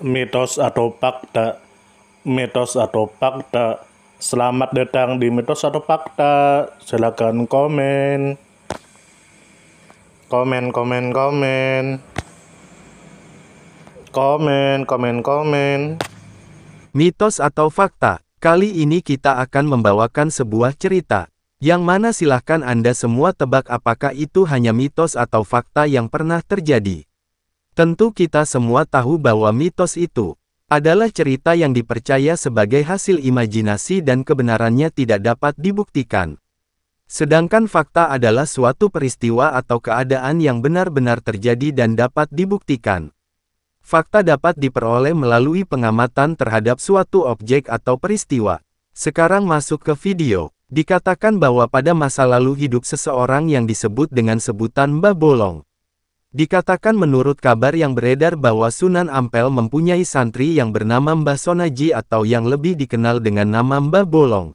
Mitos atau fakta? Mitos atau fakta? Selamat datang di mitos atau fakta. Silakan komen. Komen, komen, komen. Komen, komen, komen. Mitos atau fakta? Kali ini kita akan membawakan sebuah cerita, yang mana silahkan Anda semua tebak apakah itu hanya mitos atau fakta yang pernah terjadi. Tentu kita semua tahu bahwa mitos itu adalah cerita yang dipercaya sebagai hasil imajinasi dan kebenarannya tidak dapat dibuktikan. Sedangkan fakta adalah suatu peristiwa atau keadaan yang benar-benar terjadi dan dapat dibuktikan. Fakta dapat diperoleh melalui pengamatan terhadap suatu objek atau peristiwa. Sekarang masuk ke video. Dikatakan bahwa pada masa lalu hidup seseorang yang disebut dengan sebutan Mbah Bolong. Dikatakan menurut kabar yang beredar bahwa Sunan Ampel mempunyai santri yang bernama Mbah Sonaji atau yang lebih dikenal dengan nama Mbah Bolong.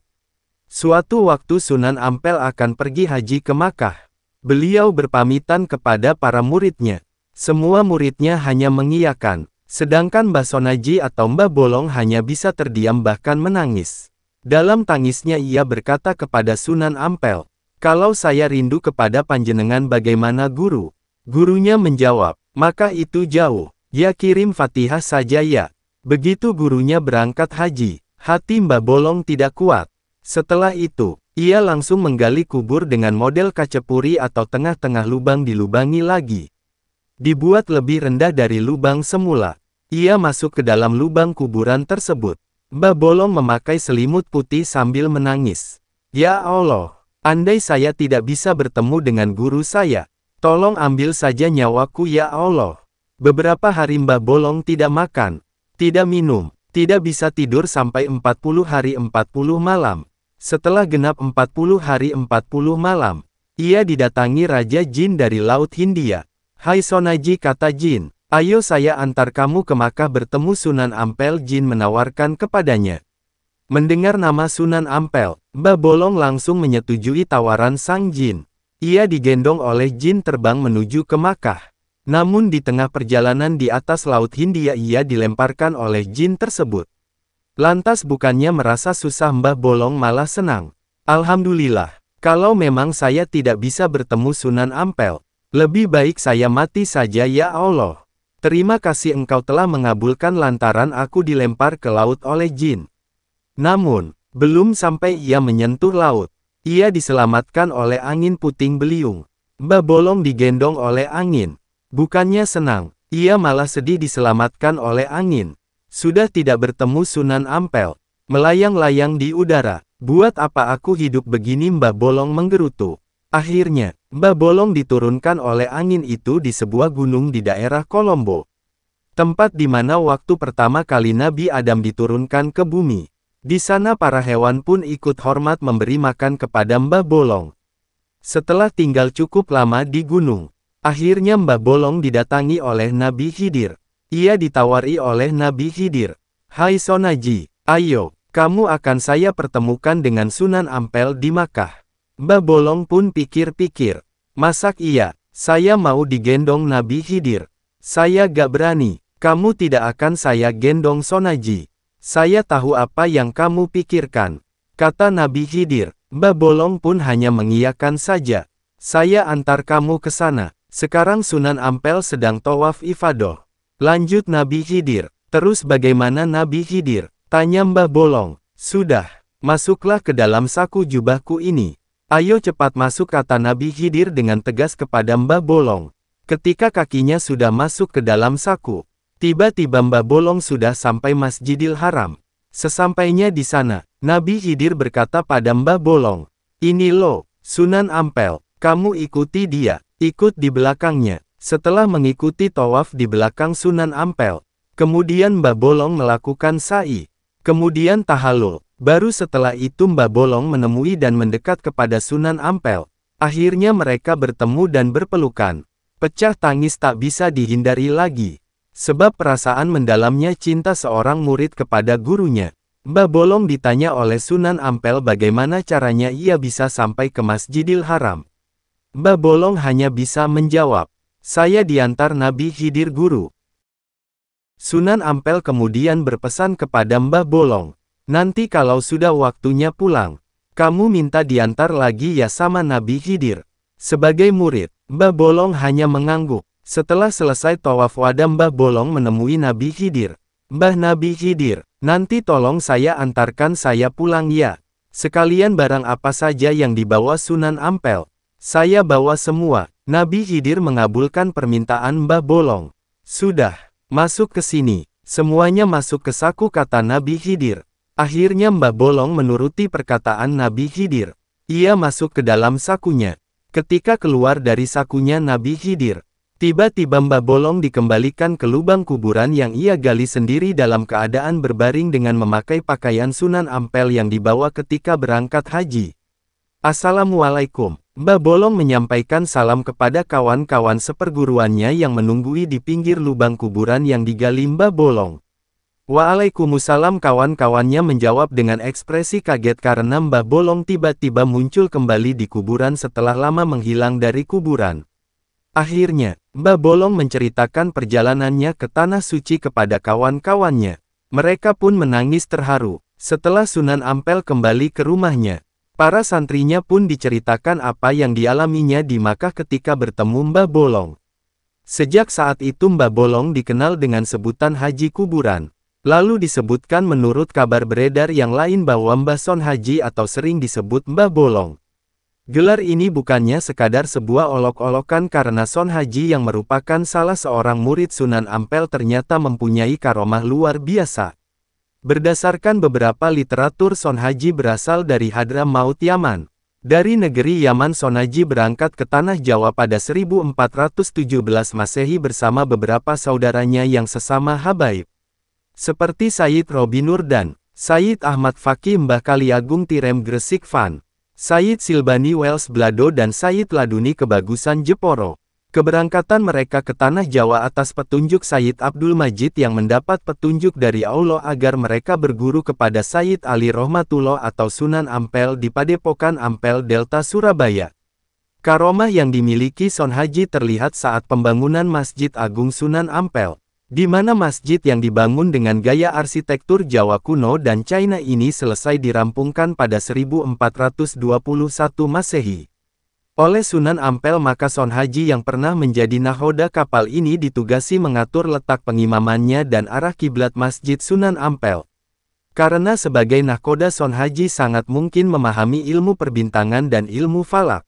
Suatu waktu Sunan Ampel akan pergi haji ke Makkah. Beliau berpamitan kepada para muridnya. Semua muridnya hanya mengiyakan, sedangkan Mbah Sonaji atau Mbah Bolong hanya bisa terdiam bahkan menangis. Dalam tangisnya ia berkata kepada Sunan Ampel, "Kalau saya rindu kepada panjenengan bagaimana guru?" Gurunya menjawab, "Maka itu jauh, ya kirim Fatihah saja ya." Begitu gurunya berangkat haji, hati Mbah Bolong tidak kuat. Setelah itu, ia langsung menggali kubur dengan model kacepuri atau tengah-tengah lubang dilubangi lagi. Dibuat lebih rendah dari lubang semula. Ia masuk ke dalam lubang kuburan tersebut. Mbah Bolong memakai selimut putih sambil menangis. "Ya Allah, andai saya tidak bisa bertemu dengan guru saya. Tolong ambil saja nyawaku ya Allah." Beberapa hari Mbah Bolong tidak makan, tidak minum, tidak bisa tidur sampai 40 hari 40 malam. Setelah genap 40 hari 40 malam, ia didatangi Raja Jin dari Laut Hindia. "Hai Sonaji," kata Jin, "ayo saya antar kamu ke Makkah bertemu Sunan Ampel." Jin menawarkan kepadanya. Mendengar nama Sunan Ampel, Mbah Bolong langsung menyetujui tawaran sang Jin. Ia digendong oleh Jin terbang menuju ke Makkah. Namun di tengah perjalanan di atas Laut Hindia ia dilemparkan oleh Jin tersebut. Lantas bukannya merasa susah, Mbah Bolong malah senang. "Alhamdulillah, kalau memang saya tidak bisa bertemu Sunan Ampel, lebih baik saya mati saja ya Allah. Terima kasih engkau telah mengabulkan lantaran aku dilempar ke laut oleh Jin." Namun, belum sampai ia menyentuh laut, ia diselamatkan oleh angin puting beliung. Mbah Bolong digendong oleh angin. Bukannya senang, ia malah sedih diselamatkan oleh angin. Sudah tidak bertemu Sunan Ampel, melayang-layang di udara. "Buat apa aku hidup begini?" Mbah Bolong menggerutu. Akhirnya, Mbah Bolong diturunkan oleh angin itu di sebuah gunung di daerah Kolombo. Tempat di mana waktu pertama kali Nabi Adam diturunkan ke bumi. Di sana para hewan pun ikut hormat memberi makan kepada Mbah Bolong. Setelah tinggal cukup lama di gunung, akhirnya Mbah Bolong didatangi oleh Nabi Khidir. Ia ditawari oleh Nabi Khidir, "Hai Sonaji, ayo, kamu akan saya pertemukan dengan Sunan Ampel di Makkah." Mbah Bolong pun pikir-pikir, "Masak iya, saya mau digendong Nabi Khidir. Saya gak berani." "Kamu tidak akan saya gendong Sonaji. Saya tahu apa yang kamu pikirkan," kata Nabi Khidir. Mbah Bolong pun hanya mengiyakan saja. "Saya antar kamu ke sana. Sekarang Sunan Ampel sedang tawaf ifadah." Lanjut Nabi Khidir. "Terus bagaimana Nabi Khidir?" tanya Mbah Bolong. "Sudah, masuklah ke dalam saku jubahku ini. Ayo cepat masuk," kata Nabi Khidir dengan tegas kepada Mbah Bolong. Ketika kakinya sudah masuk ke dalam saku, tiba-tiba Mbah Bolong sudah sampai Masjidil Haram. Sesampainya di sana, Nabi Khidir berkata pada Mbah Bolong, "Ini loh, Sunan Ampel, kamu ikuti dia, ikut di belakangnya." Setelah mengikuti tawaf di belakang Sunan Ampel, kemudian Mbah Bolong melakukan sa'i, kemudian tahalul. Baru setelah itu Mbah Bolong menemui dan mendekat kepada Sunan Ampel. Akhirnya mereka bertemu dan berpelukan. Pecah tangis tak bisa dihindari lagi. Sebab perasaan mendalamnya cinta seorang murid kepada gurunya. Mbah Bolong ditanya oleh Sunan Ampel bagaimana caranya ia bisa sampai ke Masjidil Haram. Mbah Bolong hanya bisa menjawab, "Saya diantar Nabi Khidir guru." Sunan Ampel kemudian berpesan kepada Mbah Bolong, "Nanti kalau sudah waktunya pulang, kamu minta diantar lagi ya sama Nabi Khidir." Sebagai murid, Mbah Bolong hanya mengangguk. Setelah selesai tawaf wada, Mbah Bolong menemui Nabi Khidir. "Mbah Nabi Khidir, nanti tolong saya antarkan saya pulang ya. Sekalian barang apa saja yang dibawa Sunan Ampel, saya bawa semua." Nabi Khidir mengabulkan permintaan Mbah Bolong. "Sudah, masuk ke sini." Semuanya masuk ke saku, kata Nabi Khidir. Akhirnya Mbah Bolong menuruti perkataan Nabi Khidir. Ia masuk ke dalam sakunya. Ketika keluar dari sakunya Nabi Khidir, tiba-tiba Mbah Bolong dikembalikan ke lubang kuburan yang ia gali sendiri dalam keadaan berbaring dengan memakai pakaian Sunan Ampel yang dibawa ketika berangkat haji. "Assalamualaikum." Mbah Bolong menyampaikan salam kepada kawan-kawan seperguruannya yang menunggui di pinggir lubang kuburan yang digali Mbah Bolong. "Waalaikumsalam." Kawan-kawannya menjawab dengan ekspresi kaget karena Mbah Bolong tiba-tiba muncul kembali di kuburan setelah lama menghilang dari kuburan. Akhirnya, Mbah Bolong menceritakan perjalanannya ke Tanah Suci kepada kawan-kawannya. Mereka pun menangis terharu. Setelah Sunan Ampel kembali ke rumahnya, para santrinya pun diceritakan apa yang dialaminya di Makkah ketika bertemu Mbah Bolong. Sejak saat itu Mbah Bolong dikenal dengan sebutan Haji Kuburan. Lalu disebutkan menurut kabar beredar yang lain bahwa Mbah Son Haji atau sering disebut Mbah Bolong. Gelar ini bukannya sekadar sebuah olok-olokan karena Son Haji yang merupakan salah seorang murid Sunan Ampel ternyata mempunyai karomah luar biasa. Berdasarkan beberapa literatur, Son Haji berasal dari Hadramaut, Yaman. Dari negeri Yaman Son Haji berangkat ke Tanah Jawa pada 1417 Masehi bersama beberapa saudaranya yang sesama habaib, seperti Sayyid Robi Nur dan Sayyid Ahmad Fakih Mbah Kaliagung Tirem Gresik Van, Sayyid Silbani Wels Blado dan Sayyid Laduni Kebagusan Jeporo. Keberangkatan mereka ke Tanah Jawa atas petunjuk Sayyid Abdul Majid yang mendapat petunjuk dari Allah agar mereka berguru kepada Sayyid Ali Rohmatullah atau Sunan Ampel di Padepokan Ampel Delta Surabaya. Karomah yang dimiliki Son Haji terlihat saat pembangunan Masjid Agung Sunan Ampel, di mana masjid yang dibangun dengan gaya arsitektur Jawa kuno dan China ini selesai dirampungkan pada 1421 Masehi. Oleh Sunan Ampel, maka Son Haji yang pernah menjadi nahoda kapal ini ditugasi mengatur letak pengimamannya dan arah kiblat Masjid Sunan Ampel. Karena sebagai nahoda Son Haji sangat mungkin memahami ilmu perbintangan dan ilmu falak,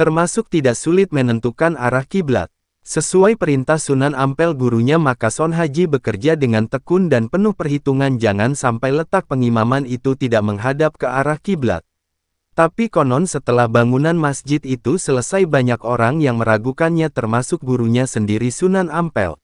termasuk tidak sulit menentukan arah kiblat. Sesuai perintah Sunan Ampel gurunya, maka Son Haji bekerja dengan tekun dan penuh perhitungan jangan sampai letak pengimaman itu tidak menghadap ke arah kiblat. Tapi konon setelah bangunan masjid itu selesai banyak orang yang meragukannya termasuk gurunya sendiri Sunan Ampel.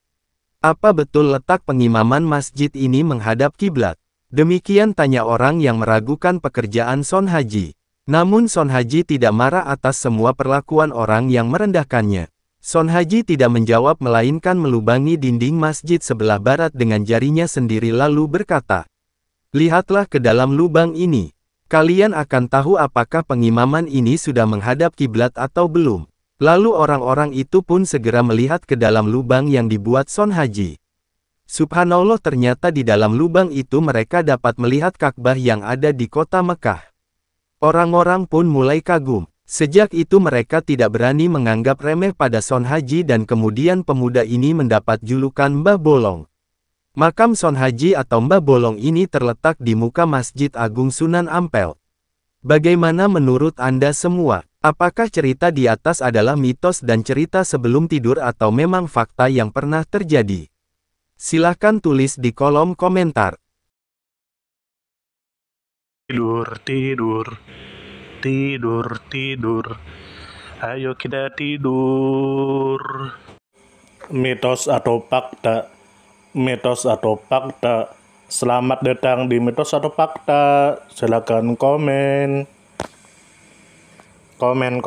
Apa betul letak pengimaman masjid ini menghadap kiblat? Demikian tanya orang yang meragukan pekerjaan Son Haji. Namun Son Haji tidak marah atas semua perlakuan orang yang merendahkannya. Son Haji tidak menjawab melainkan melubangi dinding masjid sebelah barat dengan jarinya sendiri lalu berkata, "Lihatlah ke dalam lubang ini. Kalian akan tahu apakah pengimaman ini sudah menghadap kiblat atau belum." Lalu orang-orang itu pun segera melihat ke dalam lubang yang dibuat Son Haji. Subhanallah, ternyata di dalam lubang itu mereka dapat melihat Ka'bah yang ada di kota Mekah. Orang-orang pun mulai kagum. Sejak itu mereka tidak berani menganggap remeh pada Son Haji dan kemudian pemuda ini mendapat julukan Mbah Bolong. Makam Son Haji atau Mbah Bolong ini terletak di muka Masjid Agung Sunan Ampel. Bagaimana menurut Anda semua? Apakah cerita di atas adalah mitos dan cerita sebelum tidur atau memang fakta yang pernah terjadi? Silahkan tulis di kolom komentar. Tidur, tidur. Tidur, tidur. Ayo kita tidur. Mitos atau fakta? Mitos atau fakta? Selamat datang di Mitos atau Fakta. Silakan komen. Komen.